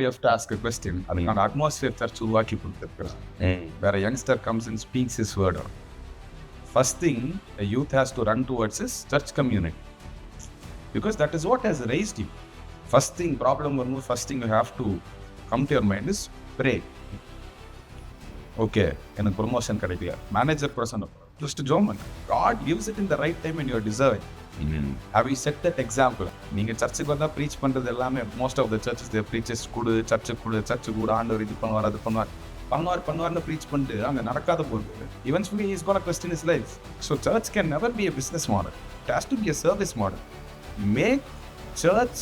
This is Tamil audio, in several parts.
you have to ask a question. அதுக்கான அட்மாஸ்பியர் சர்ச் உருவாக்கி கொடுத்துருக்குறாங்க. வேற youngster comes and speaks his word. First thing a youth has to run towards is church community, because that is what has raised you. First thing problem வரும்போது first thing you have to come to your mind is pray. Okay, எனக்கு ப்ரொமோஷன் கிடைக்கல, மேனேஜர் பர்சன் just ஜோம் பண்ணு. God gives it in the right time and you are deserving. Have you set that example? நீங்க சர்ச்சுக்கு வந்தா ப்ரீச் பண்றது எல்லாமே most of the churches they preaches கூடு சர்ச்சுக்கு கூட ஆண்டவர் இது பண்ணுவார் அது பண்ணுவார்னு ப்ரீச் பண்ணிட்டு அங்கே நடக்காத போகுது. Eventually he is going to question his life. So church can never be a business model. It has to be a service model. Make church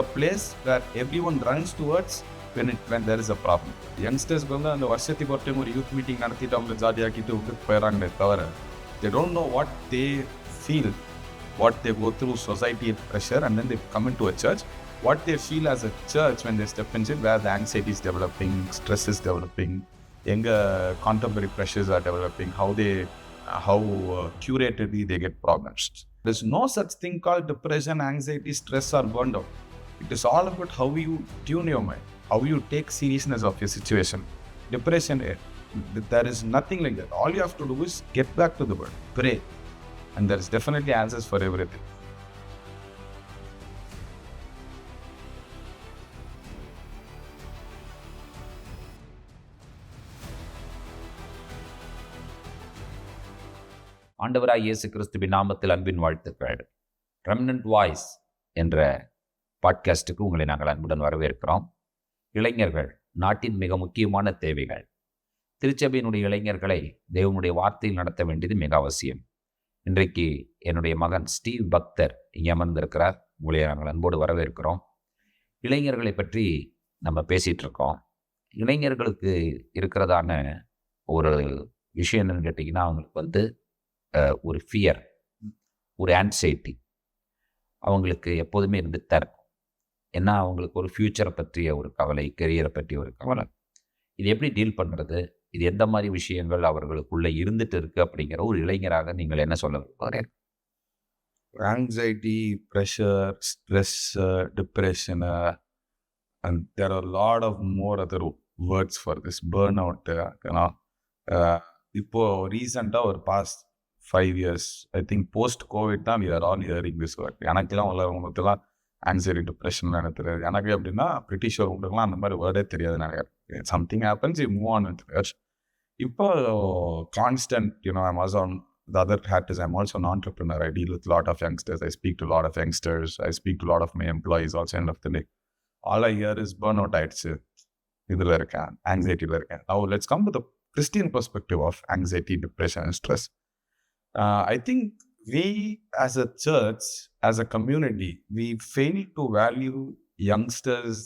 a place where everyone runs towards when there is a problem. யங்ஸ்டர்ஸ்க்கு வந்து அந்த வருஷத்துக்கு ஒரு டைம் ஒரு யூத் மீட்டிங் நடத்திட்டு அவங்க ஜாலியாக்கிட்டு விட்டு போயிடறாங்களே தவிர they don't know what they feel, what they go through society pressure, and then they come into a church, what they feel as a church when they step into it, where the anxiety is developing, stress is developing, எங்க contemporary pressures are developing, how curatedly they get problems. There's no such thing called depression, anxiety, stress or burnout. It is all about how you tune your mind, how you take seriousness of your situation. Depression, there is nothing like that. All you have to do is get back to the word, pray, and there is definitely answers for everything. ஆண்டவராய் இயேசு கிறிஸ்துவின் நாமத்தில் அன்பின் வாழ்த்துக்கள். ரெமனன்ட் வாய்ஸ் என்ற பாட்காஸ்டுக்கு உங்களை நாங்கள் அன்புடன் வரவேற்கிறோம். இளைஞர்கள் நாட்டின் மிக முக்கியமான தேவைகள். திருச்சபையினுடைய இளைஞர்களை தேவனுடைய வார்த்தையில் நடத்த வேண்டியது மிக அவசியம். இன்றைக்கு என்னுடைய மகன் ஸ்டீவ் பக்தர் இங்கே அமர்ந்திருக்கிறார். உங்களை நாங்கள் அன்போடு வரவேற்கிறோம். இளைஞர்களை பற்றி நம்ம பேசிகிட்டு இருக்கோம். இளைஞர்களுக்கு இருக்கிறதான ஒரு விஷயம் என்னன்னு கேட்டிங்கன்னா, அவங்களுக்கு வந்து ஒரு ஃபியர், ஒரு ஆன்சைட்டி அவங்களுக்கு எப்போதுமே இருந்துட்டு தான் இருக்கும். ஏன்னா அவங்களுக்கு ஒரு ஃப்யூச்சரை பற்றிய ஒரு கவலை, கெரியரை பற்றிய ஒரு கவலை. இது எப்படி டீல் பண்ணுறது, இது எந்த மாதிரி விஷயங்கள் அவர்களுக்குள்ளே இருந்துட்டு இருக்குது அப்படிங்கிற ஒரு இளைஞராக நீங்கள் என்ன சொல்ல விரும்புகிறீர்கள்? Anxiety, pressure, stress, depression, and there are a lot of more other words for this. Burnout, இப்போ ரீசெண்டாக ஒரு past 5 years, I think post-COVID தான் we are all hearing this word. எனக்கெல்லாம் உங்களுக்கெல்லாம் ஆன்சைட்டி, டிப்ரெஷன் எனக்கு தெரியாது. எனக்கு எப்படின்னா பிரிட்டிஷ் உங்களுக்குலாம் அந்த மாதிரி வேர்டே தெரியாது. நிறைய something happens, you move on with. இப்போ constant, I'm also on the other hat is I'm also an entrepreneur. I deal with a lot of youngsters. I speak to a lot of youngsters. I speak to a lot of my employees also end of the day. All I hear is burnout ஆயிடுச்சு, இதில் இருக்கேன், ஆங்ஸைட்டியில் இருக்கேன். Now let's come to the Christian perspective of anxiety, depression and stress. I think we as a church, as a community, we fail to value youngsters'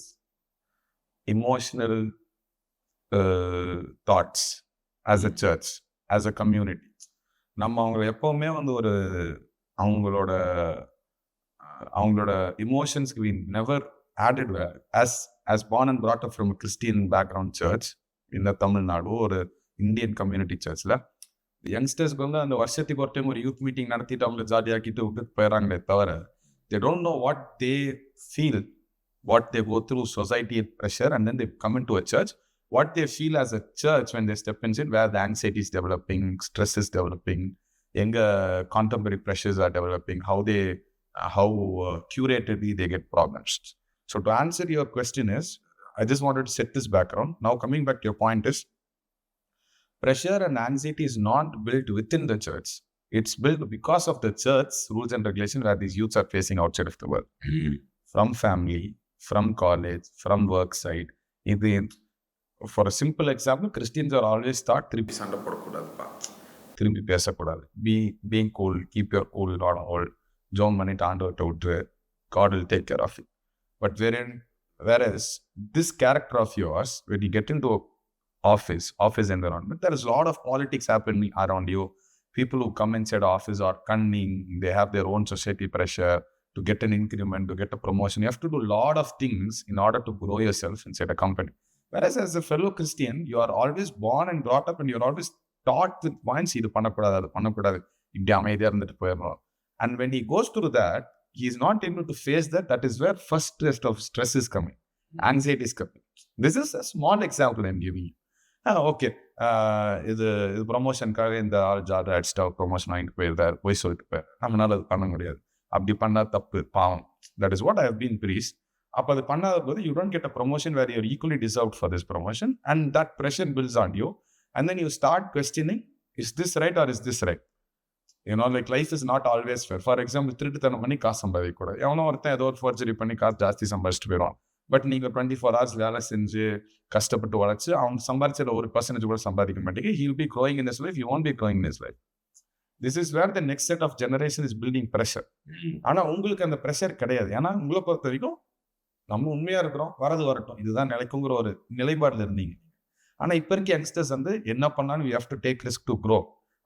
emotional thoughts as a church, as a community. நம்ம அவங்க எப்போவுமே வந்து ஒரு அவங்களோட emotions we never added as born and brought up from a Christian background church in the Tamil Nadu or Indian community churchல யங்ஸ்டர்ஸ்க்கு வந்து அந்த வருஷத்துக்கு ஒரு டைம் ஒரு யூத் மீட்டிங் நடத்திட்டு அவங்க ஜாலியாக்கிட்டு விட்டு போயிடறாங்களே தவிர they don't know what they feel, what they go through society pressure, and then they come into a church, what they feel as a church when they step into it, where the anxiety is developing, stress is developing, எங்க contemporary pressures are developing, how curatedly they get problems. So to answer your question is, I just wanted to set this background. Now coming back to your point is, pressure and anxiety is not built within the church. It's built because of the church rules and regulations where these youths are facing outside of the world. From family, from college, from work site. For a simple example, Christians are always taught, திருப்பி சண்டை போடக்கூடாதுப்பா, திரும்பி பேசக்கூடாது, being cool, keep your cool, not all, ஜோம் பண்ணிட்டு ஆண்டவர்கிட்ட விட்டு, God will take care of it. But whereas this character of yours, when you get into a office environment, there is a lot of politics happening around you. People who come inside office are cunning, they have their own society pressure to get an increment, to get a promotion. You have to do a lot of things in order to grow yourself inside a company. Whereas as a fellow Christian, you are always born and brought up and you're always taught with points, இது பண்ணக்கூடாது, இப்படி அமைதியாக இருந்துட்டு போயிடணும். And when he goes through that, he is not able to face that. That is where first test of stress is coming. anxiety is coming. This is a small example I'm giving you. Okay, இது ப்ரொமோஷனுக்காக இந்த ஆள் ஜாதா அடிச்சுட்டா ப்ரொமோஷன் வாங்கிட்டு போயிருந்தார், போய் சொல்லிட்டு போய் நம்மளால அது பண்ண முடியாது, அப்படி பண்ணா தப்பு, பாவம். That is what I have been priest. அப்போ அது பண்ணாத போது you don't get a promotion where you're equally deserved for this promotion, and that pressure builds on you, and then you start questioning, is this right or is this right? Like life is not always fair. For example, திருட்டுத்தனம் பண்ணி காசு சம்பாதிக்கூடாது. எவனோ ஒருத்தன் ஏதோ ஒரு ஃபோர்ஜரி பண்ணி காசு ஜாஸ்தி சம்பாதிச்சுட்டு போயிடுவான். பட் நீங்கள் 24 hours வேலை செஞ்சு கஷ்டப்பட்டு உழைச்சு அவங்க சம்பாதிச்சல 1% கூட சம்பாதிக்க மாட்டேங்க. He will be growing in this life, you won't be growing in this life. This is where the next set of generation is building pressure. ஆனால் உங்களுக்கு அந்த ப்ரெஷர் கிடையாது. ஏன்னா உங்களை பொறுத்த வரைக்கும் நம்ம உண்மையாக இருக்கிறோம், வரது வரட்டும், இதுதான் நிலைக்குங்கிற ஒரு நிலைப்பாடில் இருந்தீங்க. ஆனால் இப்போ இருக்க யங்ஸ்டர்ஸ் வந்து என்ன பண்ணாலும் we have to take risk to grow.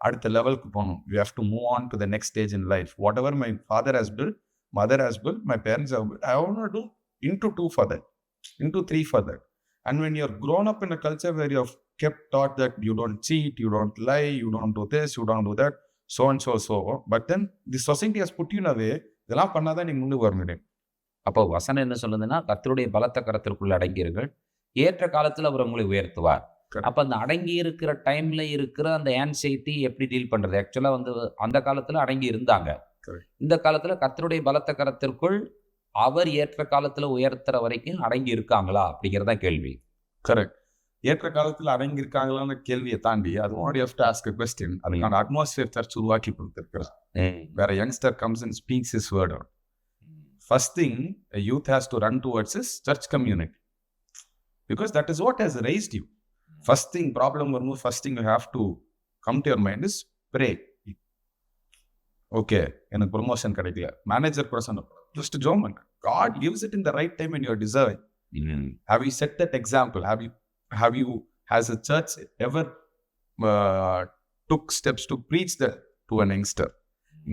அடுத்த லெவலுக்கு போகணும். We have to move on to the next stage in life. Whatever my father has built, mother has built, my parents have built, I want to do into 2 for that, into 3 for that. And when you're grown up in a culture where you've kept taught that you don't cheat, you don't lie, you don't do this, you don't do that, so and so, but then the society has put you in a way, இதெல்லாம் பண்ணாதான் நீங்க முன்னுக்கு வர முடியும். அப்போ வசனம் என்ன சொல்லுதுன்னா, கர்த்தருடைய பலத்த கரத்திற்குள்ள அடங்கியிருங்கள், ஏற்ற காலத்தில் அவர் உங்களை உயர்த்துவார். அப்போ அந்த அடங்கி இருக்கிற டைம்ல இருக்கிற அந்த ஆன்சைட்டி எப்படி டீல் பண்றது? ஆக்சுவலாக வந்து அந்த காலத்தில் அடங்கி இருந்தாங்க. இந்த காலத்தில் கர்த்தருடைய பலத்த கரத்திற்குள் அவர் ஏற்ற காலத்துல உயர்த்துற வரைக்கும் அடங்கி இருக்காங்களா அப்படிங்கிறதா கேள்வி. கரெக்ட். ஏற்ற காலத்தில் அடங்கி இருக்காங்களான்னு கேள்வியை தாண்டி அது ஒன் ஆஃப் டாஸ்க் கொஸ்டின். அதுக்கான அட்மாஸ்பியர் சர்ச் உருவாக்கி கொடுத்துருக்கிறார். வேற youngster comes and speaks is word. First thing youth has to run towards is church community, because that is what has raised you. First thing problem வரும்போது first thing you have to come to your mind is pray. Okay, எனக்கு ப்ரொமோஷன் கிடைக்கல, மேனேஜர் கூட சொன்ன just join. God gives it in the right time when you're deserving. Have you set that example? Have you has a church ever took steps to preach that to an youngster?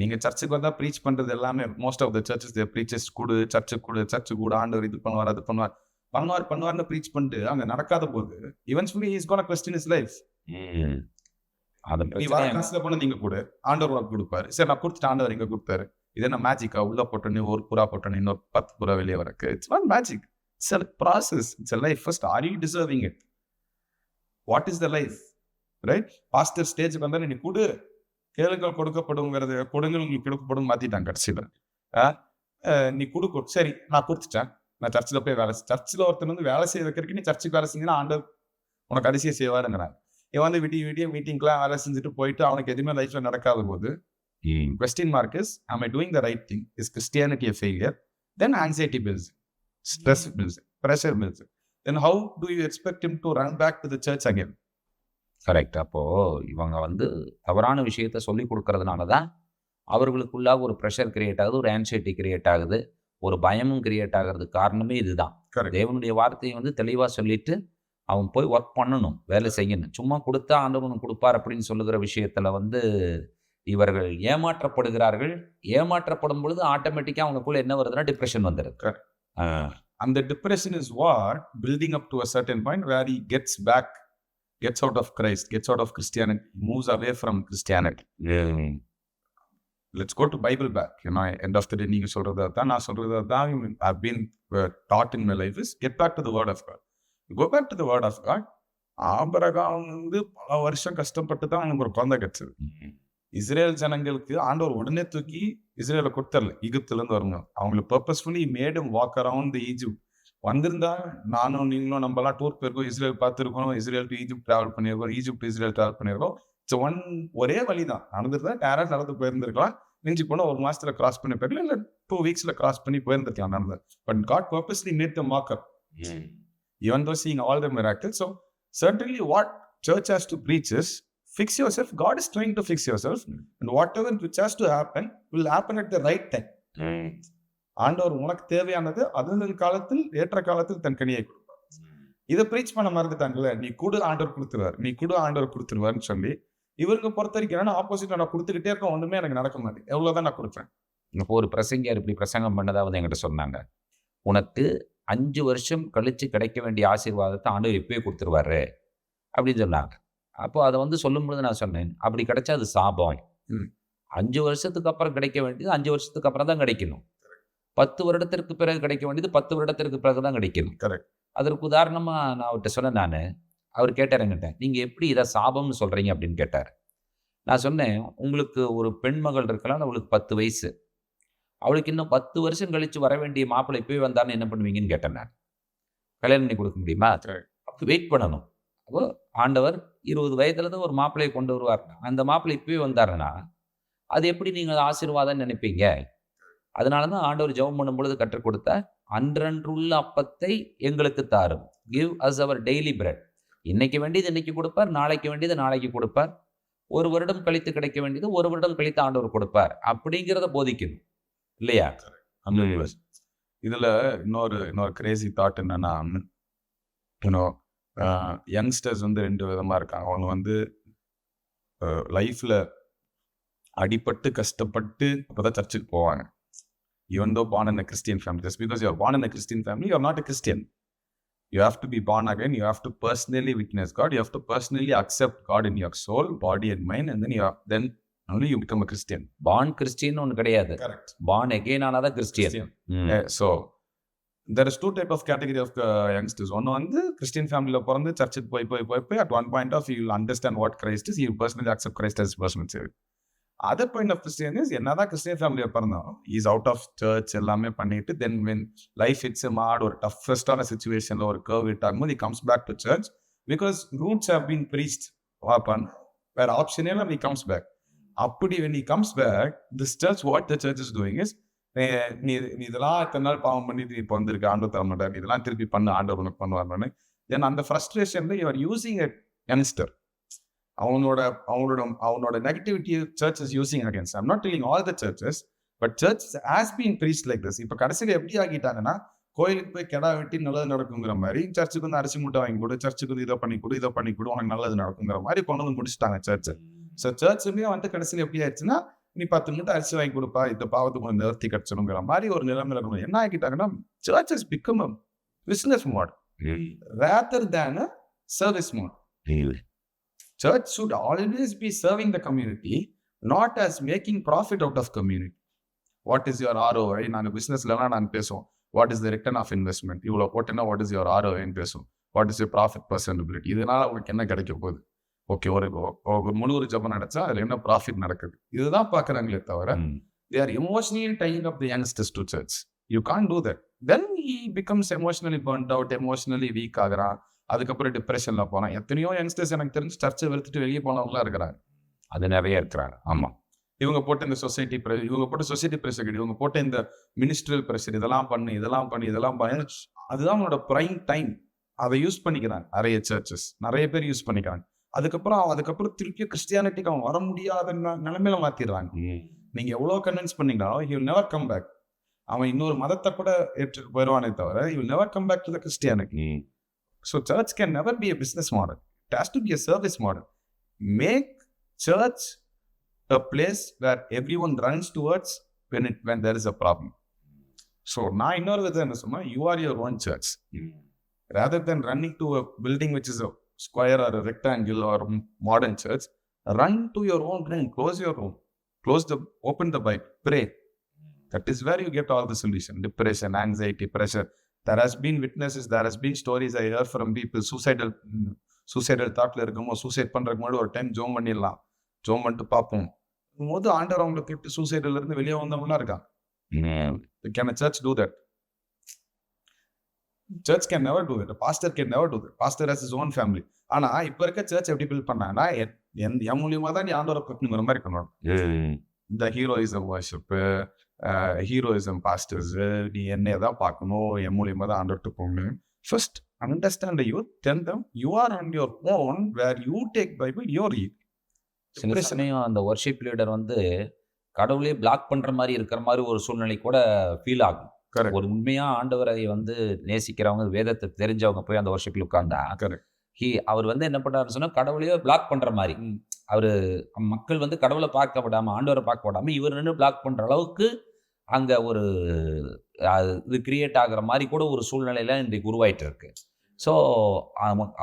நீங்க சர்ச்சுக்கு வந்தா ப்ரீச் பண்றது எல்லாமே most of the churches they preaches கூடு, சர்ச்சு கூட ஆண்டவர் இது பண்ணுவார், அது பண்ணுவார்னு ப்ரீச் பண்ணிட்டு அங்க நடக்காத போது eventually he is going to question his life. நீ வர காசுல பண்ண நீங்க கூட ஆண்டவர் உனக்கு கொடுப்பாரு. சரி, நான் கொடுத்துட்டு ஆண்டவர் எங்க கொடுத்தாரு? இது என்ன மேஜிக்கா? உள்ள போட்டோன்னே ஒரு புறா போட்டோன்னே இன்னொரு 10 புறா வெளியே வரக்கு? It's not magic, it's a process, it's a life. First, are you deserving it? What is the life? Right? Pastor ஸ்டேஜுக்கு வந்தா நீ கொடு, கேளுங்கள் கொடுக்கப்படுங்கிறது, கொடுங்கள் உங்களுக்கு கொடுக்கப்படும் மாத்திட்டாங்க கடைசியில். நீ கொடுக்கும், சரி நான் கொடுத்துட்டேன், நான் சர்ச்சில் போய் சர்ச்சில் ஒருத்தர் வந்து வேலை செய்ய வைக்கிறதுக்கு நீ சர்ச்சுக்கு வேலை செஞ்சீங்கன்னா ஆண்டவர் உனக்கு அதிசயம் செய்வாருங்கிறாங்க. இவன் வந்து விடிய மீட்டிங்லாம் வேலை செஞ்சுட்டு போயிட்டு அவனுக்கு எதுவுமே லைஃப்ல நடக்காத போது question mark is, am I doing the right thing? Is Christianity a failure? Then anxiety builds, stress builds, pressure builds. Then how do you expect him to run back to the church again? Correct. அப்போ இவங்க வந்து தவறான விஷயத்த சொல்லி கொடுக்கறதுனால தான் அவர்களுக்குள்ளாக ஒரு ப்ரெஷர் கிரியேட் ஆகுது, ஒரு ஆன்சைட்டி கிரியேட் ஆகுது, ஒரு பயமும் கிரியேட் ஆகிறதுக்கு காரணமே இதுதான். தேவனுடைய வார்த்தையை வந்து தெளிவாக சொல்லிட்டு அவன் போய் ஒர்க் பண்ணணும், வேலை செய்யணும். சும்மா கொடுத்தா ஆண்டவன் கொடுப்பார் அப்படின்னு சொல்லுகிற விஷயத்துல வந்து இவர்கள் ஏமாற்றப்படுகிறார்கள். ஏமாற்றப்படும் பொழுது ஆட்டோமேட்டிக்காக அவங்களுக்குள்ள என்ன வருதுன்னா டிப்ரெஷன் வந்துடுது. அந்த depression is what building up to a certain point where he gets out of Christ, gets out of Christianity, moves away from Christianity. Let's go to Bible back. End of the day நீங்க சொல்றது தான் நான் சொல்றது தான் I've been taught in my life is get back to the word of God. Go back to the word of God. Abraham வந்து பல வருஷம் கஷ்டப்பட்டு தான் அவனுக்கு ஒரு குழந்தை கிடைச்சது. இஸ்ரேல் ஜனங்களுக்கு ஆண்டவர் உடனே தூக்கி இஸ்ரேலை கொடுத்தரல, ஈஜிப்துலேருந்து வருங்க. அவங்களுக்கு பர்பஸ்ஃபுல்லி மேடும் வாக் அரவுண்ட் தி ஈஜிப்ட். வந்திருந்தா நானும் நீங்களும் நம்மலாம் டூர் போயிருக்கோம், இஸ்ரேல் பார்த்துருக்கோம், இஸ்ரேல் டு ஈஜிப்ட் ட்ராவல் பண்ணியிருக்கோம், ஈஜிப்ட் இஸ்ரேல் ட்ராவல் பண்ணியிருக்கோம். ஒரே வழி தான் நடந்துருந்தா டேரக்ட் நடந்து போயிருந்திருக்கலாம். மிஞ்சி போனால் 1 மாசத்துல கிராஸ் பண்ணி போயிருக்கலாம், இல்லை 2 weeksல கிராஸ் பண்ணி போயிருந்திருக்கலாம் நடந்தது. But God purposely made them walk up, even though seeing all the miracles. So certainly what church has to preach is fix yourself. God is trying to fix yourself, and whatever which has to happen will happen at the right time. ஆண்டவர் உனக்கு தேவையானது அதன் காலத்தில் ஏற்ற காலத்தில் தன் கனியை கொடுப்பார். இதை பிரீச் பண்ண மறந்துட்டாங்கல்ல, நீ கூட ஆண்டவர் கொடுத்துருவார், நீ கூட ஆண்டவர் கொடுத்துருவார்னு சொல்லி இவருக்கு பொறுத்த வரைக்கும் ஆப்போசிட் நான் கொடுத்துக்கிட்டே இருக்கேன், ஒண்ணுமே எனக்கு நடக்க மாட்டேன், எவ்வளவுதான் நான் கொடுப்பேன். இப்போ ஒரு பிரசங்கியார் இப்படி பிரசங்கம் பண்ணதாவது என்கிட்ட சொன்னாங்க, உனக்கு 5 வருஷம் கழிச்சு கிடைக்க வேண்டிய ஆசீர்வாதத்தை ஆண்டவர் இப்பவே கொடுத்துருவாரு அப்படின்னு சொன்னாங்க. அப்போ அதை வந்து சொல்லும்போது நான் சொன்னேன், அப்படி கிடைச்சா அது சாபம். 5 வருஷத்துக்கு அப்புறம் கிடைக்க வேண்டியது 5 வருஷத்துக்கு அப்புறம் தான் கிடைக்கணும். 10 வருடத்திற்கு பிறகு கிடைக்க வேண்டியது 10 வருடத்திற்கு பிறகு தான் கிடைக்கும். Correct. அதற்கு உதாரணமா நான் அவர்ட்ட சொன்னேன் நானு. அவர் கேட்டார் என்கிட்ட, "நீங்க எப்படி இத சாபம்னு சொல்றீங்க?" அப்படின்னு கேட்டாரு. நான் சொன்னேன், "உங்களுக்கு ஒரு பெண் மகள் இருக்கலாம். அவளுக்கு 10 வயசு. அவளுக்கு இன்னும் 10 வருஷம் கழிச்சு வர வேண்டிய மாப்பிள்ளை இப்பவே வந்தாருன்னா என்ன பண்ணுவீங்கன்னு?" கேட்டேன் நான். "கல்யாணம் பண்ணி கொடுக்க முடியுமா?" Correct. அப்ப வெயிட் பண்ணணும். அப்போ ஆண்டவர் 20 வயதுல தான் ஒரு மாப்பிள்ளையை கொண்டு வருவார். அந்த மாப்பிள்ளை இப்பவே வந்தாருன்னா, அது எப்படி நீங்க ஆசீர்வாதம்னு நினைப்பீங்க? அதனால தான் ஆண்டவர் ஜெபம் பண்ணும்பொழுது கற்றுக் கொடுத்த அன்றன்றுள்ள அப்பத்தை எங்களுக்கு தாரும். கிவ் அஸ் அவர் டெய்லி பிரெட். இன்னைக்கு வேண்டியது இன்னைக்கு கொடுப்பார், நாளைக்கு வேண்டியது நாளைக்கு கொடுப்பார். ஒரு வருடம் கழித்து கிடைக்க வேண்டியது ஒரு வருடம் கழித்து ஆண்டவர் கொடுப்பார். அப்படிங்கிறத போதிக்கணும் இல்லையா? 100%. இதுல இன்னொரு கிரேசி தாட் என்னன்னா, யூனோ யங்ஸ்டர்ஸ் வந்து 2 விதமா இருக்காங்க. அவங்க வந்து லைஃப்ல அடிபட்டு கஷ்டப்பட்டு அப்பதான் சர்ச்சுக்கு போவாங்க. Even though born in a Christian family, just because you're born in a Christian family, you're not a Christian. You have to be born again. You have to personally witness God. You have to personally accept God in your soul, body and mind, and then only you become a Christian. Born Christian ஒன்று கிடையாது. Correct. பார்ன் அகெயின் ஆனாதான் Christian. So there is 2 type of category of youngsters. One வந்து Christian family பிறந்து சர்ச்சுக்கு போய் at one point of you will understand what Christ is. You personally accept Christ as personal savior. Other point of Christian is என்னதான் கிறிஸ்டியன் ஃபேமிலியை பிறந்தாலும் இஸ் அவுட் ஆஃப் சர்ச் எல்லாமே பண்ணிட்டு then when life it's mad ஒரு டஃபஸ்டான சுச்சுவேஷன்ல ஒரு கர்வ் ஹிட் ஆகும்போது comes back to church because roots have been breached வாப்பான் வேற ஆப்ஷனே இல்லை. Comes back. அப்படி when he comes back, this church, what the church is doing is நீ இதெல்லாம் இத்தனை நாள் பாவம் பண்ணி இப்போ வந்திருக்கு ஆண்டவர் தர மாட்டார், இதெல்லாம் திருப்பி பண்ண ஆண்டவர் உனக்கு பண்ணுவார்னு தென் அந்த ஃப்ரஸ்ட்ரேஷன்ல you are using a youngster. அவனோட negativity church is using against. I'm not telling all the churches, but church has been breached like this. இப்போ கடைசியில் எப்படி ஆகிட்டாங்கன்னா கோயிலுக்கு போய் கெடா வெட்டி நல்லது நடக்குங்கிற மாதிரி சர்ச்சுக்கு வந்து அரிசி மூட்டை வாங்கி கொடு, சர்ச்சுக்கு வந்து இதை பண்ணி கொடு உனக்கு நல்லது நடக்குங்கிற மாதிரி கொண்டு வந்து முடிச்சுட்டாங்க சர்ச்சு. ஸோ சர்ச்சுமே வந்து கடைசியில் எப்படி ஆயிடுச்சுன்னா நீ 10 மூட்டை அரிசி வாங்கி கொடுப்பா, இந்த பாவத்துக்கு வந்து நிவர்த்தி கிடைச்சிடுங்கிற மாதிரி ஒரு நிலைமையில இருக்கணும். என்ன ஆகிட்டாங்கன்னா church has become a business model rather than a service model. Church should always be serving the community, not as making profit out of community. What is your ROI? நாங்கள் பிஸ்னஸ்லாம் நாங்கள் பேசுவோம். What is the return of investment? இவ்வளோ போட்டேன்னா what is your ROI பேசுவோம். What is your profit percentage? இதனால உங்களுக்கு என்ன கிடைக்க போகுது? ஓகே, ஒரு 300 ஜபம் நடச்சா அதில் என்ன ப்ராஃபிட் நடக்குது? இதுதான் பார்க்குறாங்களே தவிர they are emotionally tying up the youngsters to church. You can't do that. Then he becomes emotionally burnt out, emotionally weak ஆகிறான். அதுக்கப்புறம் டிப்ரெஷன்ல போனான். எத்தனையோ யங்ஸ்டர்ஸ் எனக்கு தெரிஞ்சு சர்ச்சை வெறுத்துட்டு வெளியே போனவங்களா இருக்கிறாங்க. அது நிறைய இருக்கிறாங்க. ஆமாம். இவங்க போட்ட இந்த சொசைட்டி ப்ரெஷர், இவங்க போட்ட இந்த மினிஸ்ட்ரியல் ப்ரெஷர், இதெல்லாம் பண்ணி அதுதான் அவனோட பிரைம் டைம். அதை யூஸ் பண்ணிக்கிறாங்க நிறைய சர்ச்சஸ், நிறைய பேர் யூஸ் பண்ணிக்கிறாங்க. அதுக்கப்புறம் திருப்பி கிறிஸ்டியானிட்டிக்கு அவன் வர முடியாத நிலைமையில மாத்திடுறாங்க. நீங்க எவ்வளவு convince பண்ணீங்கனாலும் he will never come back. அவன் இன்னொரு மதத்தை கூட ஏற்று போயிடுவானே தவிர he will never come back to the Christianity. So church can never be a business model. It has to be a service model. Make church a place where everyone runs towards when there is a problem. So நான் இன்னொரு விதம் என்ன சொன்னா, you are your own church. Rather than running to a building which is a square or a rectangle or modern church, run to your own room, close your room, open the Bible, pray. That is where you get all the solution. Depression, anxiety, pressure. There has been witnesses, there has been stories I hear from people, suicidal thoughtல இருக்குமோ சூசைட் பண்றதுக்கு முன்னாடி ஒரு டைம் ஜோம் பண்ணிட்டு பார்ப்போம் போது ஆண்டவர் அவங்களை கேட்டு சூசைட்ல இருந்து வெளியே வந்தவங்களா இருக்காங்க. Can a church do that? Church can never do it. A pastor can never do that. Pastor has his own family. ஆனா இப்ப இருக்க சர்ச் எப்படி பில்ட் பண்ணாங்கன்னா என் மூலியமா தான் நீ ஆண்டவரை பக்கணுங்கிற மாதிரி இருக்கணும். இந்த ஹீரோயிசம் வர்ஷிப், ஹீரோயிசம் பாஸ்டர்ஸ், நீ என்னைய தான் பார்க்கணும், என் மூலியமா தான் ஆண்டவர்கிட்ட போகணும். First understand you, tell them you are on your own, where you take Bible your ஈ. சில சமயம் அந்த வர்ஷிப் லீடர் வந்து கடவுளே பிளாக் பண்ற மாதிரி இருக்கிற மாதிரி ஒரு சூழ்நிலை கூட ஃபீல் ஆகும். ஒரு உண்மையா ஆண்டவரை வந்து நேசிக்கிறவங்க, வேதத்தை தெரிஞ்சவங்க போய் அந்த வர்ஷிப்ல உட்கார்ந்தா அவர் வந்து என்ன பண்றாருன்னு சொன்னா கடவுளையே பிளாக் பண்ற மாதிரி, அவரு மக்கள் வந்து கடவுளை பார்க்க விடாம ஆண்டவரை பார்க்க விடாம இவர் நின்று பிளாக் பண்ற அளவுக்கு அங்க ஒரு இது கிரியேட் ஆகுற மாதிரி கூட ஒரு சூழ்நிலையில இன்றைக்கு உருவாயிட்டு இருக்கு. ஸோ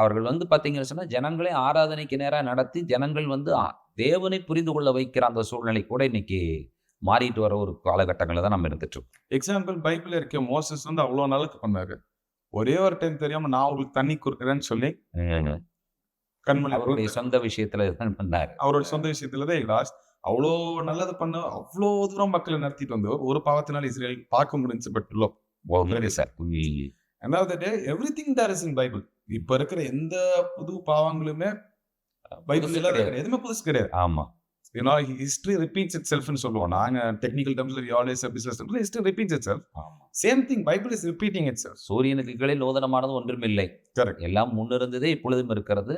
அவர்கள் வந்து பார்த்தீங்கன்னு சொன்னா ஜனங்களே ஆராதனைக்கு நேராக நடத்தி ஜனங்கள் வந்து தேவனை புரிந்து கொள்ள வைக்கிற அந்த சூழ்நிலை கூட இன்னைக்கு மாறிட்டு வர ஒரு காலகட்டங்களில் தான் நம்ம இருந்துட்டு இருக்கோம். எக்ஸாம்பிள் பைபிள் இருக்க மோசஸ் வந்து அவ்வளோ நாளுக்கு பண்ணாரு. ஒரே ஒரு டைம் தெரியாம நான் உங்களுக்கு தண்ணி கொடுக்குறேன்னு சொல்லி கண்மணி அவருடைய சொந்த விஷயத்துல தான் பண்ணாரு. அவரோட சொந்த விஷயத்துல தான் லாஸ்ட் அவ்வளோ நல்லது பண்ண அவ்வளோ தூரம் மக்களை நடத்திட்டு வந்தவர் ஒரு பாவத்தினால இஸ்ரேல் பார்க்க முடிஞ்சு பட் சரி சார். அதாவது everything there is in Bible. இப்ப இருக்கிற எந்த புது பாவங்களுமே பைபிள் எதுவுமே புதுசு கிடையாது. ஆமா, history repeats itself ன்னு சொல்லுவோம். நாங்க technical டர்ம்ஸ்ல we always have business terms. History repeats itself. Same thing, Bible is repeating itself. சூரியனுக்கு கீழே நூதனமானது ஒன்றும் இல்லை. Correct. எல்லாம் முன்னிருந்ததே இப்பொழுதும் இருக்கிறது.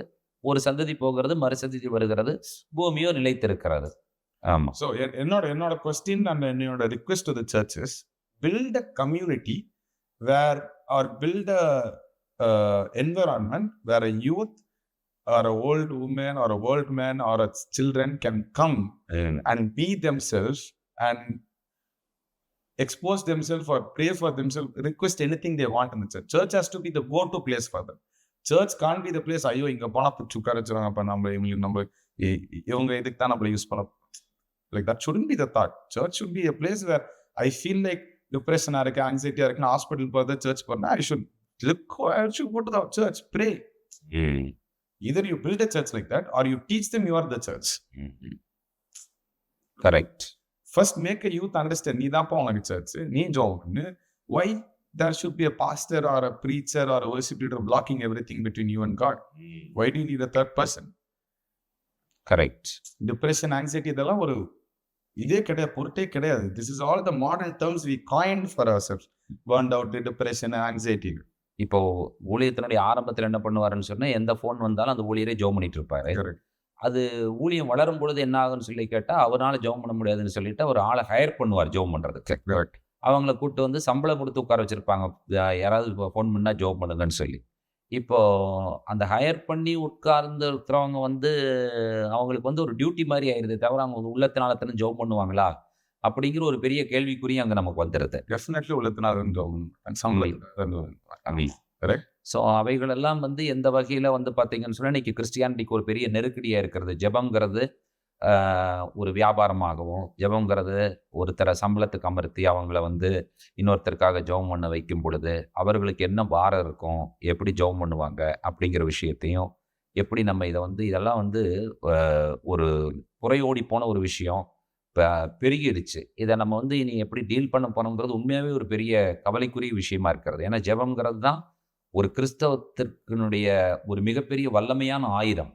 ஒரு சந்ததி போகிறது, மறு சந்ததி வருகிறது, பூமியோ நிலைத்திருக்கிறது. ஆமா. So என்னோட question and என்னோட request to the church is build a community where or build a environment where a youth or a old woman or a old man or a children can come and be themselves and expose themselves or pray for themselves, request anything they want in the church. Church has to be the go-to place for them. Church can't be the place, ஐயோ இங்க போனா பிடிச்சி உட்கார வச்சுருவாங்க, அப்ப நம்ம இவங்க இதுக்கு தான் நம்மள யூஸ் பண்ண. Like that shouldn't be the thought. Church should be a place where I feel like depression இருக்கு, anxiety இருக்கு, ஹாஸ்பிட்டல் போறது, சர்ச் போறேன்னா I should go to the church, pray. Either you build a church like that or you teach them you are the church. Correct. First make a youth understand நீ தான் உனக்கு church, நீ ஜெபம் பண்ணு. Why there should be a pastor or a preacher or a worship leader blocking everything between you and God? Why do you need a third person? Correct. Depression, anxiety இதெல்லாம் ஒரு இதே கிடையாது, பொருட்டே கிடையாது. This is all the modern terms we coined for ourselves. Burned out, depression, anxiety. இப்போ ஊழியத்தினுடைய ஆரம்பத்தில் என்ன பண்ணுவாருன்னு சொன்னா, எந்த ஃபோன் வந்தாலும் அந்த ஊழியரே ஜெபம் பண்ணிட்டு இருப்பாரு. Correct. அது ஊழியம் வளரும் பொழுது என்ன ஆகுன்னு சொல்லி கேட்டா, அவரால ஜெபம் பண்ண முடியாதுன்னு சொல்லிட்டு ஒரு ஆளை ஹையர் பண்ணுவார் ஜெபம் பண்றதுக்கு. Correct. அவங்கள கூப்பிட்டு வந்து சம்பளம் கொடுத்து உட்கார வச்சிருப்பாங்க. யாராவது இப்போ ஃபோன் பண்ணா ஜெபம் பண்ணுங்கன்னு சொல்லி. இப்போ அந்த ஹையர் பண்ணி உட்கார்ந்து இருக்கிறவங்க வந்து அவங்களுக்கு வந்து ஒரு டியூட்டி மாதிரி ஆயிருது தவிர அவங்க உள்ளத்தினால ஜெபம் பண்ணுவாங்களா அப்படிங்கிற ஒரு பெரிய கேள்விக்குறியும் அங்கே நமக்கு வந்துடுது. Definitely உள்ளத்தினால ஜெபம் and somebody. Correct. ஸோ அவைகளெல்லாம் வந்து எந்த வகையில் வந்து பார்த்தீங்கன்னு சொன்னால் இன்றைக்கி கிறிஸ்டியானிட்டிக்கு ஒரு பெரிய நெருக்கடியாக இருக்கிறது. ஜெபங்கிறது ஒரு வியாபாரமாகவும், ஜெபங்கிறது ஒருத்தரை சம்பளத்துக்கு அமர்த்தி அவங்கள வந்து இன்னொருத்தருக்காக ஜெபம் பண்ண வைக்கும் பொழுது அவர்களுக்கு என்ன பாரம் இருக்கும், எப்படி ஜெபம் பண்ணுவாங்க அப்படிங்கிற விஷயத்தையும், எப்படி நம்ம இதை வந்து இதெல்லாம் வந்து ஒரு புறையோடி போன ஒரு விஷயம் இப்போ பெருகிடுச்சு. இதை நம்ம வந்து இனி எப்படி டீல் பண்ண போனோங்கிறது உண்மையாகவே ஒரு பெரிய கவலைக்குரிய விஷயமா இருக்கிறது. ஏன்னா ஜெபங்கிறது தான் ஒரு கிறிஸ்தவத்திற்குனுடைய ஒரு மிகப்பெரிய வல்லமையான ஆயுதம்.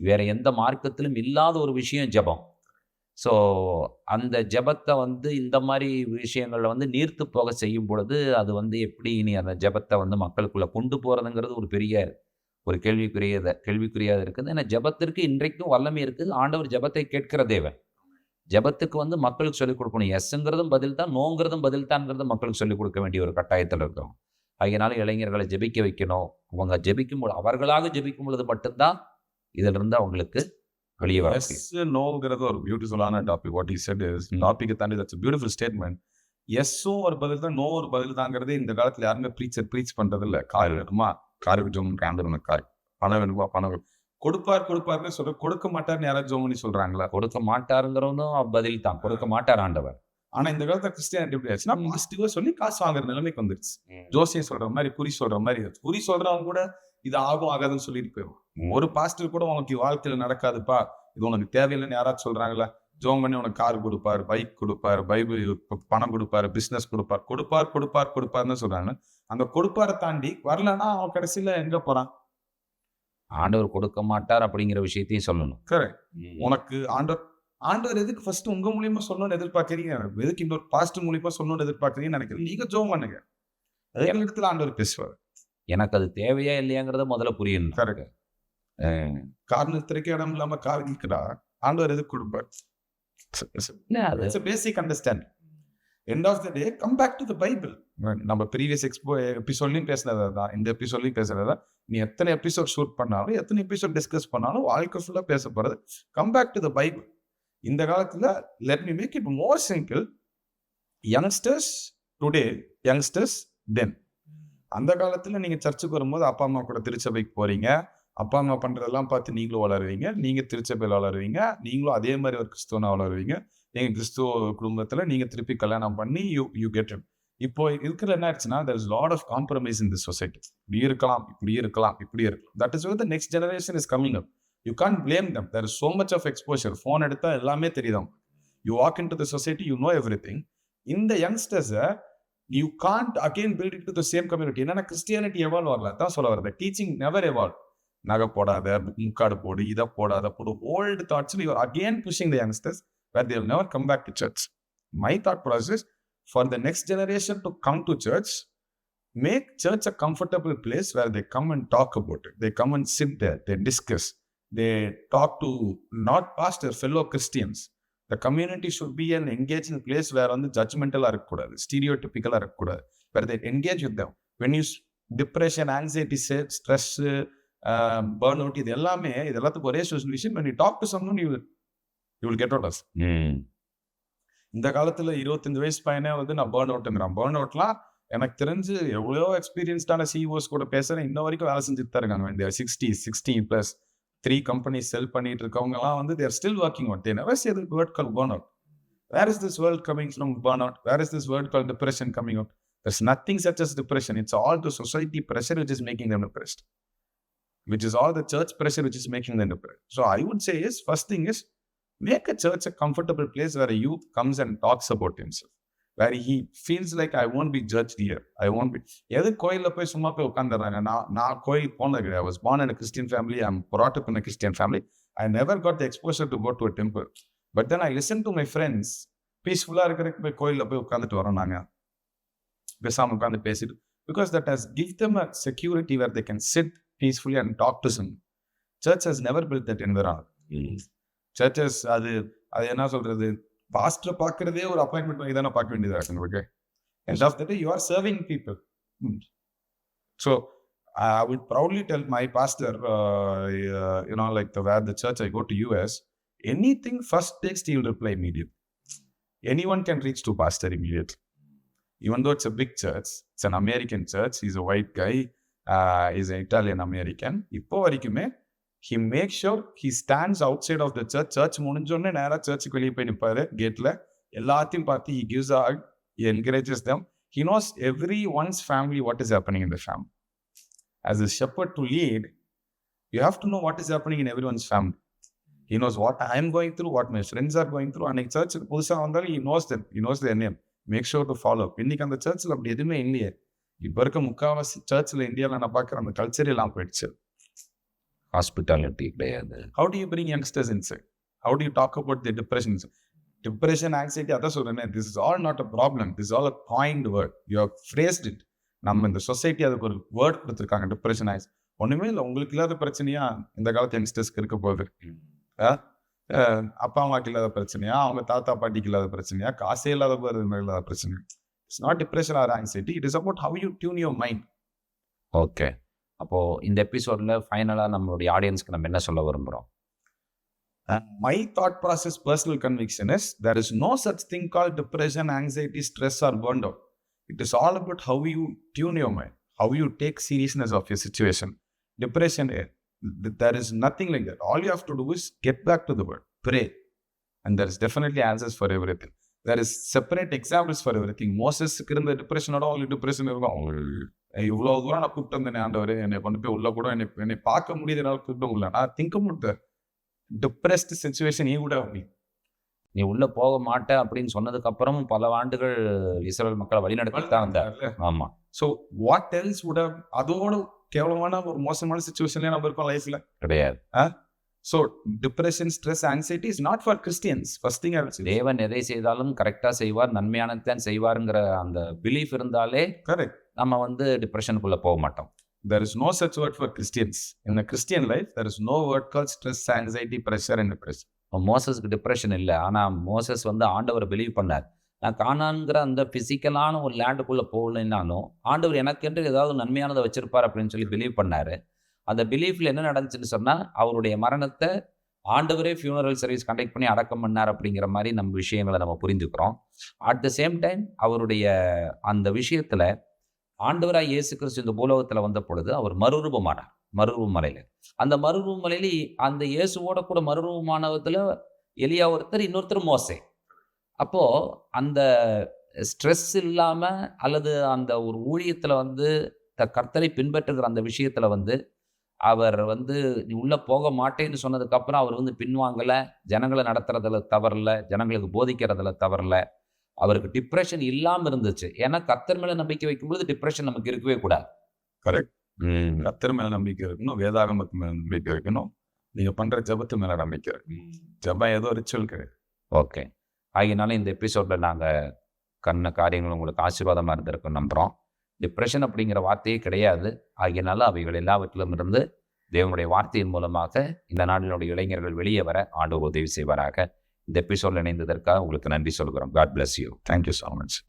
வேற எந்த மார்க்கத்திலும் இல்லாத ஒரு விஷயம் ஜெபம். ஸோ அந்த ஜெபத்தை வந்து இந்த மாதிரி விஷயங்களில் வந்து நீர்த்து போக செய்யும் பொழுது அது வந்து எப்படி இனி அந்த ஜெபத்தை வந்து மக்களுக்குள்ளே கொண்டு போகிறதுங்கிறது ஒரு பெரிய ஒரு கேள்விக்குரியதாக இருக்குது. ஏன்னா ஜெபத்திற்கு இன்றைக்கும் வல்லமை இருக்குது. ஆண்டவர் ஜெபத்தை கேட்கிற தேவன். ஜெபத்துக்கு வந்து மக்களுக்கு சொல்லிக் கொடுக்கணும். எஸ்ங்கிறதும் பதில் தான், நோங்கிறதும் பதில் தான்ங்கிறத மக்களுக்கு சொல்லிக் கொடுக்க வேண்டிய ஒரு கட்டாயத்தில் இருக்கோம். அதனால இளைஞர்களை ஜெபிக்க வைக்கணும். அவங்க ஜெபிக்கும் பொழுது அவர்களாக ஜெபிக்கும் பொழுது மட்டும்தான் இதில் இருந்து அவங்களுக்கு வெளியே வர. நோங்கிறது ஒரு பியூட்டிஃபுல்லான topic. What you said is டாபிக்கை தாண்டி தட்ஸ் பியூட்டிஃபுல் ஸ்டேட்மெண்ட். எஸ்ஸும் ஒரு பதில் தான், நோ ஒரு பதில் தாங்கிறது இந்த காலத்தில் யாருமே ப்ரீச் பண்றது இல்லை. கார் வேணுமா, கார் ஜோம் காந்துருங்க, கார் பணம் வேணுமா, பணம் கொடுப்பார்னு சொல்ற, கொடுக்க மாட்டார்னு யாராவது ஜோம் பண்ணி சொல்றாங்களா? கொடுக்க மாட்டாருங்கிறவனும் பதில் தான், கொடுக்க மாட்டார் ஆண்டவர். ஆனா இந்த காலத்துல கிறிஸ்டியானிட்டி எப்படி ஆச்சுன்னா பாசிட்டிவா சொல்லி காசு வாங்குற நிலைமைக்கு வந்துருச்சு. ஜோசியம் சொல்ற மாதிரி, குறி சொல்ற மாதிரி. குறி சொல்றவங்க கூட இது ஆகும் ஆகாதுன்னு சொல்லிட்டு போயிடும். ஒரு பாஸ்டர் கூட உனக்கு வாழ்க்கையில நடக்காதுப்பா, இது உனக்கு தேவையில்லைன்னு யாராவது சொல்றாங்களா? ஜோம் பண்ணி உனக்கு கார் கொடுப்பாரு, பைக் கொடுப்பாரு, பைபிள் பணம் கொடுப்பாரு, பிசினஸ் கொடுப்பாருன்னு சொல்றாங்க. அந்த கொடுப்பாரை தாண்டி வரலன்னா அவன் கடைசியில எங்க போறான்? ஆண்டவர் கொடுக்க மாட்டார் அப்படிங்கிற விஷயத்தையும் சொல்லணும். கரெக்ட். உனக்கு ஆண்டவர் எதுக்கு ஃபர்ஸ்ட் உங்க மூலியமா சொல்லணும்னு எதிர்பார்க்கறீங்க? எதுக்கு இன்னொரு பாஸ்டர் மூலியமா சொல்லணும்னு எதிர்பார்க்கறீங்கன்னு நினைக்கிறேன். நீங்க ஜோம் பண்ணுங்க, அதே இடத்துல ஆண்டவர் பேசுவார். எனக்கு அது தேவையா இல்லையாங்கிறத முதல்ல புரியணும். கரெக்ட். காரணத்திற்கு இடம் இல்லாம கார் நிற்கிறா, ஆண்டவர் எதுக்கு கொடுப்பார்? It's a basic understanding. End of the day, come back to the Bible. நம்ம ப்ரீவியஸ் எபிசோட்லையும் பேசுனது தான், இந்த எபிசோட்லையும் பேசுறது தான். நீ எத்தனை எபிசோட் ஷூட் பண்ணாலும், எத்தனை எபிசோட் டிஸ்கஸ் பண்ணாலும் வாழ்க்கை ஃபுல்லா பேச போறது come back to the Bible. இந்த காலத்துல let me make it more simple. Youngsters today, youngsters then. அந்த காலத்துல நீங்க சர்ச்சுக்கு வரும்போது அப்பா அம்மா கூட திருச்சபைக்கு போறீங்க, அப்பா அம்மா பண்றதெல்லாம் பார்த்து நீங்களும் வளருவீங்க, நீங்க திருச்சபையில் வளருவீங்க, நீங்களும் அதே மாதிரி ஒரு கிறிஸ்தவனா வளருவீங்க. எங்க கிறிஸ்துவ குடும்பத்துல நீங்க திருப்பி கல்யாணம் பண்ணி யூ கெட் இட். இப்போ இருக்கிற என்ன ஆச்சுன்னா there is lot of compromise in this society. இப்படி இருக்கலாம், இப்படி இருக்கலாம், இப்படி இருக்கலாம். That is where the next generation is coming up. You can't blame them. There is so much of exposure. Phone எடுத்தா எல்லாமே தெரியுதாம். You walk into the society, you know everything. இந்த youngsters you can't again build it to the same community. என்னன்னா கிறிஸ்டியானிட்டி எவால்வ் ஆகல, தான் சொல்ல வரது. Teaching never evolve. நகை போடாத, முக்காடு போடு, இதை போடாத போடு, old thoughts you are again pushing the youngsters where they will never come back to church. My thought process for the next generation to come to church, make church a comfortable place where they come and talk about it. They come and sit there, they discuss, they talk to not pastor, fellow Christians. The community should be an engaging place where on the judgmental இருக்கக்கூடாது, stereotypical இருக்கக்கூடாது, where they engage with them. When you depression, anxiety, stress, burnout, இது எல்லாத்துக்கும் ஒரே solution. When you talk to someone, you will get out of it. இந்த காலத்துல 25 வயசு பையனே நான் பேர்ன் அவுட்ங்கிறான். பேர்ன் அவுட்லாம் எனக்கு தெரிஞ்சு எவ்வளோ எக்ஸ்பீரியன்ஸ்டான சிஇஓஸ் கூட பேசுறேன், இன்ன வரைக்கும் வேலை செஞ்சுட்டு தான் இருக்காங்க. இந்த 60+ 3 companies செல் பண்ணிட்டு இருக்கவங்கலாம் they are still working on. They never say the word called burnout. Where is this word coming from, burnout? Where is this word called depression coming out? There's nothing such as depression. It's all the society pressure which is making them depressed, which is all the church pressure which is making them depressed. So I would say is, first thing is, make a church a comfortable place where a youth comes and talks about himself, where he feels like I won't be judged here. I won't be. எது கோயிலில் போய் சும்மா போய் உட்காந்துறாங்க. நான் கோயில் போனது கிடையாது. I was born in a Christian family. I'm brought up in a Christian family. I never got the exposure to go to a temple. But then I listen to my friends. பீஸ்ஃபுல்லாக இருக்கிறதுக்கு போய் கோயிலில் போய் உட்காந்துட்டு வரோம் நாங்கள். பேசாமல் உட்காந்து பேசிட்டு. Because that has give them a security where they can sit peacefully and talk to someone. Church has never built that environment. Churches அது என்ன சொல்றது, பாஸ்டரை பார்க்கறதே ஒரு அப்பாயின்மெண்ட் வாங்கி தானே பார்க்க வேண்டியதாக இருக்கு. Okay, end of the day you are serving people. So I would proudly tell my pastor, like where the church I go to US, anything first text he will reply immediately. Anyone can reach to pastor immediately, even though it's a big church. It's an American church. He's a white guy. He's an Italian American. இப்போ வரைக்குமே he makes sure he stands outside of the church. Church முடிஞ்சோடனே நேராக சர்ச்சுக்கு வெளியே போய் நிற்பாரு கேட்டில். எல்லாத்தையும் பார்த்து he gives a hug, he encourages them. He knows everyone's family, what is happening in the family. As a shepherd to lead, you have to know what is happening in everyone's family. He knows what I am going through, what my friends are going through. அன்னைக்கு சர்ச்சுக்கு புதுசாக வந்தாலும் he knows them. He knows their name. Make sure to follow. இன்னைக்கு அந்த சர்ச்சில் அப்படி எதுவுமே இல்லையே. இப்போ இருக்க முக்கால்வாசி சர்ச்சில் இந்தியாவில் நான் பார்க்குற அந்த கல்ச்சர் எல்லாம் போயிடுச்சு. ஹாஸ்பிட்டாலிட்டி கிடையாது. How do you bring youngsters inside? How do you talk about the depression? Depression, anxiety, அதான் சொல்றேன். This is all not a problem. This is all a coined word. You have phrased it. நம்ம இந்த சொசைட்டி அதுக்கு ஒரு வேர்ட் கொடுத்துருக்காங்க, டிப்ரெஷன் ஆயிடுச்சு. ஒண்ணுமே இல்லை, உங்களுக்கு இல்லாத பிரச்சனையா இந்த காலத்து யங்ஸ்டர்ஸ்க்கு இருக்க போகுது. அப்பா அம்மாக்கு இல்லாத பிரச்சனையா, அவங்க தாத்தா பாட்டிக்கு இல்லாத பிரச்சனையா, காசே இல்லாத இல்லாத பிரச்சனை. It's not depression or anxiety. It is about how you tune your mind. Okay, அப்போது இந்த எபிசோடில் ஃபைனலாக நம்மளுடைய ஆடியன்ஸ்க்கு நம்ம என்ன சொல்ல விரும்புகிறோம்? My thought process, personal conviction is, there is no such thing called depression, anxiety, stress or burned out. It is all about how you tune your mind, how you take seriousness of your situation. Depression, there is nothing like that. All you have to do is get back to the word, pray, and there is definitely answers for everything. There is separate examples for everything. மோசஸ்க்கு இருந்த டிப்ரெஷனோட அவங்களுக்கு டிப்ரெஷன் இருக்கும். இவ்வளோ தூரம் நான் கூப்பிட்டு வந்தேன் ஆண்டவர், என்னை கொண்டு போய் உள்ள கூட என்னை பார்க்க முடியுதுனால கூப்பிட்டு உள்ள. நான் think about the depressed situation ஈ கூட அப்படி. நீ உள்ளே போக மாட்டேன் அப்படின்னு சொன்னதுக்கு அப்புறம் பல ஆண்டுகள் இஸ்ரேல் மக்களை வழிநடத்தி தான் வந்தார். ஆமாம். So what else would have, அதோட கேவலமான ஒரு மோசமான சிச்சுவேஷன்லேயே நம்ம இருக்கோம் லைஃப்ல கிடையாது. So depression, stress, anxiety is not for Christians. First thing I will say. தேவன் எதை செய்தாலும் கரெக்டாக செய்வார், நன்மையானதான் செய்வாருங்கிற அந்த பிலீஃப் இருந்தாலே கரெக்ட், நம்ம டிப்ரெஷனுக்குள்ளே போக மாட்டோம். There is no such word for Christians. In a Christian life, there is no word called stress, anxiety, pressure and depression. மோசஸ்க்கு டிப்ரெஷன் இல்லை, ஆனால் மோசஸ் ஆண்டவரை பிலீவ் பண்ணார். நான் கானான்கிற அந்த ஃபிசிக்கலான ஒரு லேண்டுக்குள்ளே போகலைன்னாலும் ஆண்டவர் எனக்கென்று ஏதாவது நன்மையானதை வச்சிருப்பார் அப்படின்னு சொல்லி பிலீவ் பண்ணார். அந்த பிலீஃபில் என்ன நடந்துச்சுன்னு சொன்னால், அவருடைய மரணத்தை ஆண்டவரே ஃபியூனரல் சர்வீஸ் கண்டக்ட் பண்ணி அடக்கம் பண்ணார் அப்படிங்கிற மாதிரி நம்ம விஷயங்களை நம்ம புரிஞ்சுக்கிறோம். அட் த சேம் டைம் அவருடைய அந்த விஷயத்தில் ஆண்டவராக இயேசு கிறிஸ்து இந்த பூலோகத்தில் வந்த பொழுது அவர் மறுரூபமானார். மறுரூபமலையில், அந்த மறுரூபமலையில் அந்த இயேசுவோட கூட மறுரூபமானவத்தில் எலியா ஒருத்தர், இன்னொருத்தர் மோசே. அப்போது அந்த ஸ்ட்ரெஸ் இல்லாமல் அல்லது அந்த ஒரு ஊழியத்தில் வந்து கர்த்தரை பின்பற்றுகிற அந்த விஷயத்தில் வந்து அவர் வந்து நீ உள்ளே போக மாட்டேன்னு சொன்னதுக்கப்புறம் அவர் வந்து பின்வாங்கலை, ஜனங்களை நடத்துறதுல தவறல, ஜனங்களுக்கு போதிக்கிறதுல தவறல. அவருக்கு டிப்ரெஷன் இல்லாமல் இருந்துச்சு. ஏன்னா கர்த்தர் மேலே நம்பிக்கை வைக்கும்போது டிப்ரெஷன் நமக்கு இருக்கவே கூடாது. கரெக்ட். கர்த்தர் மேல நம்பிக்கை இருக்கணும், வேதாகமத்து மேல நம்பிக்கை வைக்கணும், நீங்க பண்ற ஜெபத்து மேல நம்பிக்கை இருக்கணும். ஜெபம் ஏதோ ரிச்சுவல் கிடையாது. ஓகே. ஆகையினால இந்த எபிசோடில் நாங்கள் கண்ண காரியங்கள் உங்களுக்கு ஆசீர்வாதமாக இருந்திருக்கும் நம்புகிறோம். டிப்ரெஷன் அப்படிங்கிற வார்த்தையே கிடையாது. ஆகையினால அவைகள் எல்லாவற்றிலும் இருந்து தேவனுடைய வார்த்தையின் மூலமாக இந்த நாட்டினுடைய இளைஞர்கள் வெளியே வர ஆண்டவர் உதவி செய்வாராக. இந்த எபிசோடில் இணைந்ததற்காக உங்களுக்கு நன்றி சொல்கிறோம். God bless you. Thank you so much.